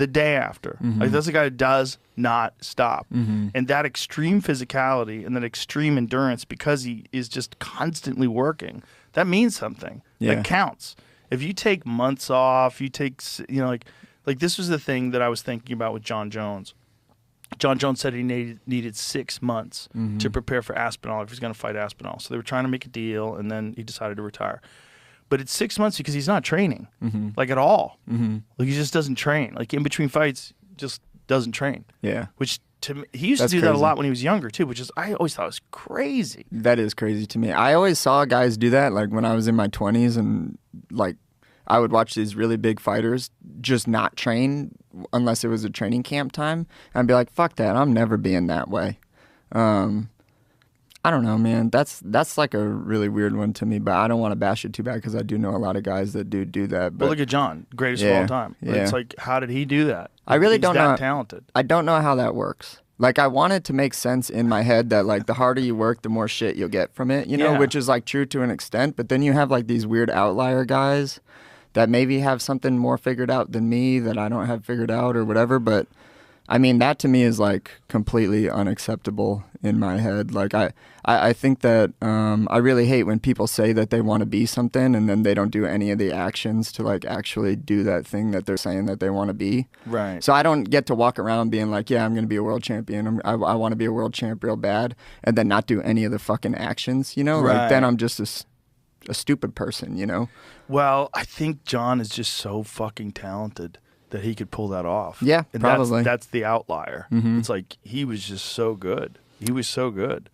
the day after. Mm-hmm. Like, that's a guy who does not stop. Mm-hmm. And that extreme physicality and that extreme endurance, because he is just constantly working, that means something. Yeah. That counts. If you take months off, you take, you know, like this was the thing that I was thinking about with John Jones. John Jones said he needed 6 months to prepare for Aspinall if he's going to fight Aspinall. So they were trying to make a deal, and then he decided to retire. But it's 6 months because he's not training, like, at all. Like, he just doesn't train. Like, in between fights, just doesn't train. Yeah. Which, to me, he used to do that a lot when he was younger, too, which is, I always thought was crazy. That is crazy to me. I always saw guys do that, like, when I was in my 20s, and, like, I would watch these really big fighters just not train unless it was a training camp time. And I'd be like, fuck that. I'm never being that way. I don't know, man. That's like a really weird one to me, but I don't want to bash it too bad because I do know a lot of guys that do that. But look at John, greatest of all time. Yeah. It's like, how did he do that? I really He's don't that know. Talented. I don't know how that works. Like, I want it to make sense in my head that, like, the harder you work, the more shit you'll get from it, you know, which is, like, true to an extent. But then you have, like, these weird outlier guys that maybe have something more figured out than me that I don't have figured out or whatever. But I mean, that to me is like completely unacceptable in my head. Like, I think that I really hate when people say that they want to be something and then they don't do any of the actions to like actually do that thing that they're saying that they want to be. Right. So I don't get to walk around being like, yeah, I'm going to be a world champion. I want to be a world champ real bad, and then not do any of the fucking actions, you know? Right. Like, then I'm just a stupid person, you know? Well, I think John is just so fucking talented that he could pull that off. Yeah, and probably. That's the outlier. Mm-hmm. It's like he was just so good. He was so good.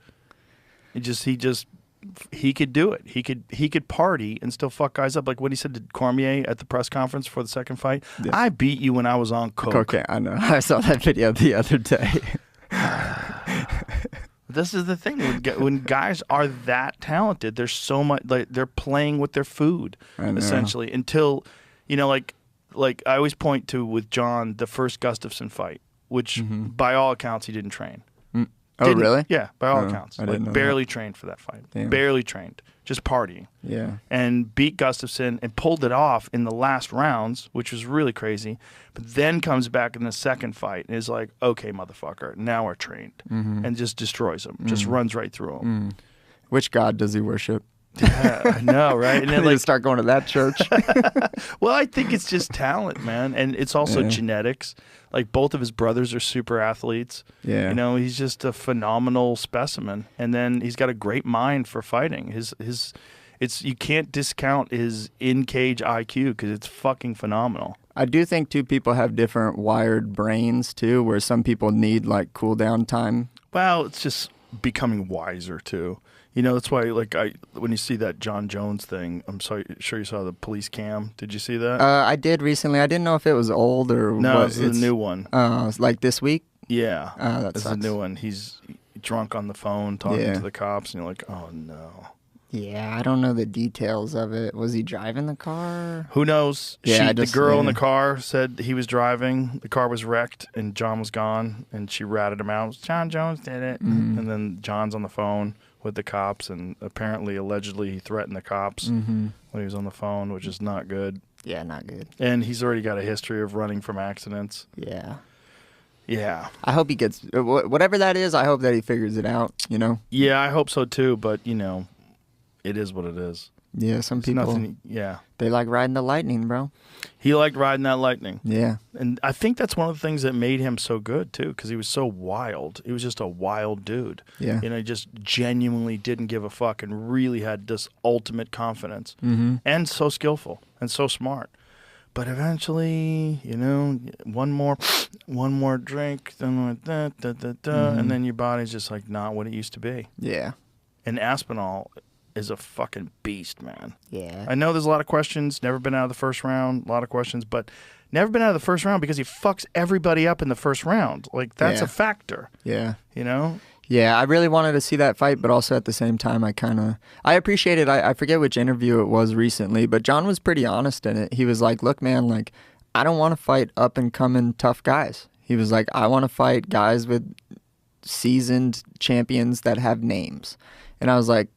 He could do it. He could party and still fuck guys up. Like what he said to Cormier at the press conference for the second fight. Yeah. I beat you when I was on coke. Okay, I know. I saw that video the other day. This is the thing when guys are that talented, there's so much like they're playing with their food essentially until, you know, like I always point to with John the first Gustafsson fight, which by all accounts he didn't train. Oh, really? Yeah, by all accounts. Like barely trained for that fight. Damn. Barely trained. Just partying. Yeah. And beat Gustafsson and pulled it off in the last rounds, which was really crazy. But then comes back in the second fight and is like, okay, motherfucker, now we're trained. And just destroys him. Just runs right through him. Which god does he worship? Yeah, I know, right? And then like start going to that church. Well, I think it's just talent, man, and it's also genetics. Like both of his brothers are super athletes. Yeah, you know, he's just a phenomenal specimen, and then he's got a great mind for fighting. It's you can't discount his in-cage IQ because it's fucking phenomenal. I do think two people have different wired brains too, where some people need like cool down time. Well, it's just becoming wiser too. You know, that's why, like, when you see that John Jones thing, I'm sure you saw the police cam. Did you see that? I did recently. I didn't know if it was old or no, what. It's a new one. Like this week? Yeah. That's a new one. He's drunk on the phone talking to the cops, and you're like, oh, no. Yeah, I don't know the details of it. Was he driving the car? Who knows? Yeah, the girl in the car said he was driving. The car was wrecked, and John was gone, and she ratted him out. John Jones did it. And then John's on the phone with the cops, and allegedly he threatened the cops when he was on the phone, which is not good. Yeah, not good. And he's already got a history of running from accidents. Yeah. I hope he gets whatever that is. I hope that he figures it out, you know? Yeah, I hope so too, but you know, it is what it is. Yeah, some people they like riding the lightning, bro. He liked riding that lightning. Yeah. And I think that's one of the things that made him so good too, because he was so wild. He was just a wild dude. Yeah. You know, he just genuinely didn't give a fuck and really had this ultimate confidence. And so skillful and so smart. But eventually, you know, one more drink, then like that, and then your body's just like not what it used to be. Yeah. And Aspinall is a fucking beast, man. Yeah. I know there's a lot of questions, never been out of the first round, a lot of questions, but never been out of the first round because he fucks everybody up in the first round. Like, that's a factor. Yeah. You know? Yeah, I really wanted to see that fight, but also at the same time, I appreciated, I forget which interview it was recently, but John was pretty honest in it. He was like, look, man, like, I don't want to fight up-and-coming tough guys. He was like, I want to fight guys with seasoned champions that have names. And I was like,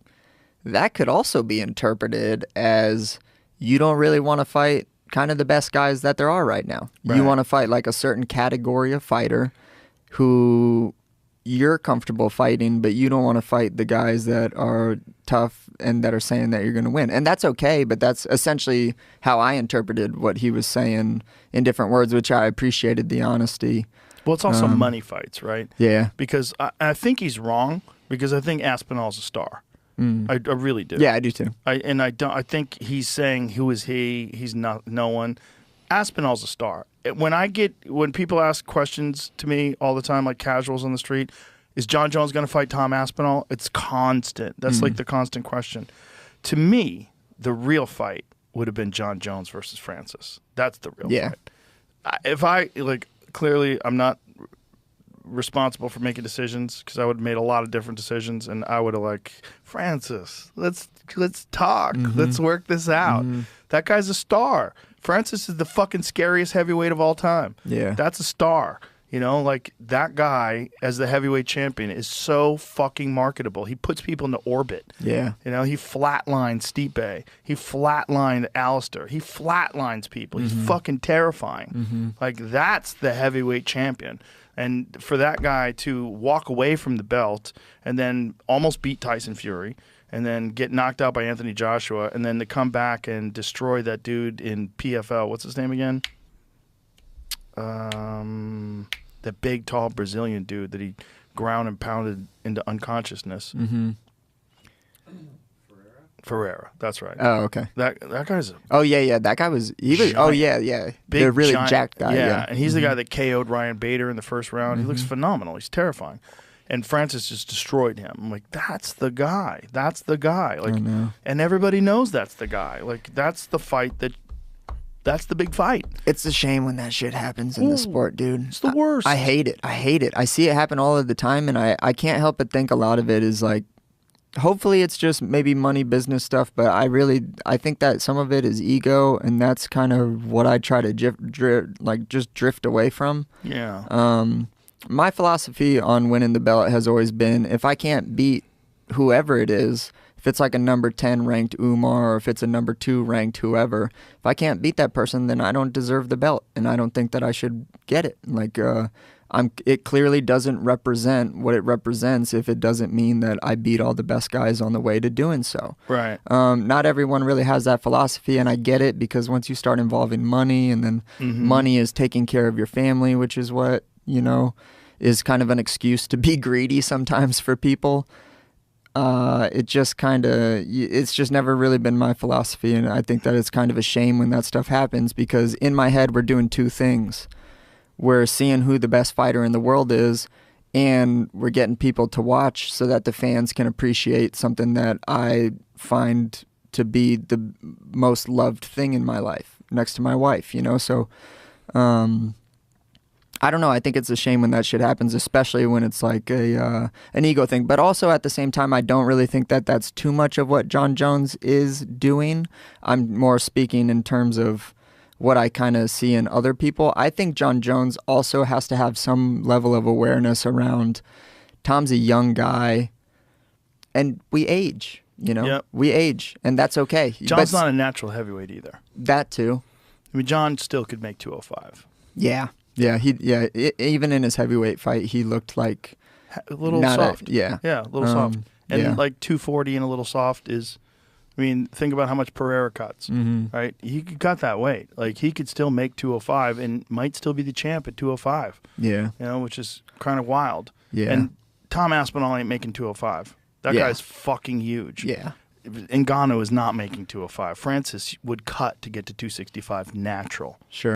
that could also be interpreted as you don't really want to fight kind of the best guys that there are right now. Right. You want to fight like a certain category of fighter who you're comfortable fighting, but you don't want to fight the guys that are tough and that are saying that you're going to win. And that's okay, but that's essentially how I interpreted what he was saying in different words, which I appreciated the honesty. Well, it's also money fights, right? Yeah. Because I think he's wrong, because I think Aspinall's a star. I really do. Yeah, I do too. I think he's saying, who is he? He's not no one. Aspinall's a star. When people ask questions to me all the time, like casuals on the street, is John Jones going to fight Tom Aspinall? It's constant. That's like the constant question. To me, the real fight would have been John Jones versus Francis. That's the real fight. Clearly, I'm not responsible for making decisions, because I would have made a lot of different decisions, and I would have Francis, let's talk. Let's work this out. That guy's a star. Francis is the fucking scariest heavyweight of all time. Yeah. That's a star. That guy as the heavyweight champion is so fucking marketable. He puts people into orbit. Yeah. He flatlined Stipe. He flatlined Alistair. He flatlines people. He's fucking terrifying. That's the heavyweight champion. And for that guy to walk away from the belt and then almost beat Tyson Fury and then get knocked out by Anthony Joshua and then to come back and destroy that dude in PFL. What's his name again? The big, tall Brazilian dude that he ground and pounded into unconsciousness. Ferreira. That's right. Oh, okay. That guy's that guy was big, the really giant, jacked guy. Yeah. And he's the guy that KO'd Ryan Bader in the first round. He looks phenomenal. He's terrifying. And Francis just destroyed him. I'm like, that's the guy. That's the guy. And everybody knows that's the guy. That's the fight that's the big fight. It's a shame when that shit happens in the sport, dude. It's the worst. I hate it. I see it happen all of the time, and I can't help but think a lot of it is hopefully it's just maybe money business stuff, but I think that some of it is ego, and that's kind of what I try to just drift away from. Yeah. My philosophy on winning the belt has always been, if I can't beat whoever it is, if it's like a number 10 ranked Umar, or if it's a number 2 ranked whoever, if I can't beat that person, then I don't deserve the belt, and I don't think that I should get it. It clearly doesn't represent what it represents if it doesn't mean that I beat all the best guys on the way to doing so. Right. Not everyone really has that philosophy, and I get it, because once you start involving money, and then money is taking care of your family, which is what, is kind of an excuse to be greedy sometimes for people. It's just never really been my philosophy, and I think that it's kind of a shame when that stuff happens, because in my head we're doing two things. We're seeing who the best fighter in the world is, and we're getting people to watch so that the fans can appreciate something that I find to be the most loved thing in my life, next to my wife, So, I don't know. I think it's a shame when that shit happens, especially when it's like an ego thing. But also at the same time, I don't really think that that's too much of what John Jones is doing. I'm more speaking in terms of what I kind of see in other people. I think John Jones also has to have some level of awareness around Tom's a young guy, and we age, Yep. We age, and that's okay. John's not a natural heavyweight either. That too. I mean, John still could make 205. Yeah. Yeah, even in his heavyweight fight, he looked like a little soft. Yeah, a little soft. And 240 and a little soft is, think about how much Pereira cuts, right? He could cut that weight. He could still make 205 and might still be the champ at 205. Yeah. Which is kind of wild. Yeah. And Tom Aspinall ain't making 205. That guy's fucking huge. Yeah. Ngannou is not making 205. Francis would cut to get to 265 natural. Sure.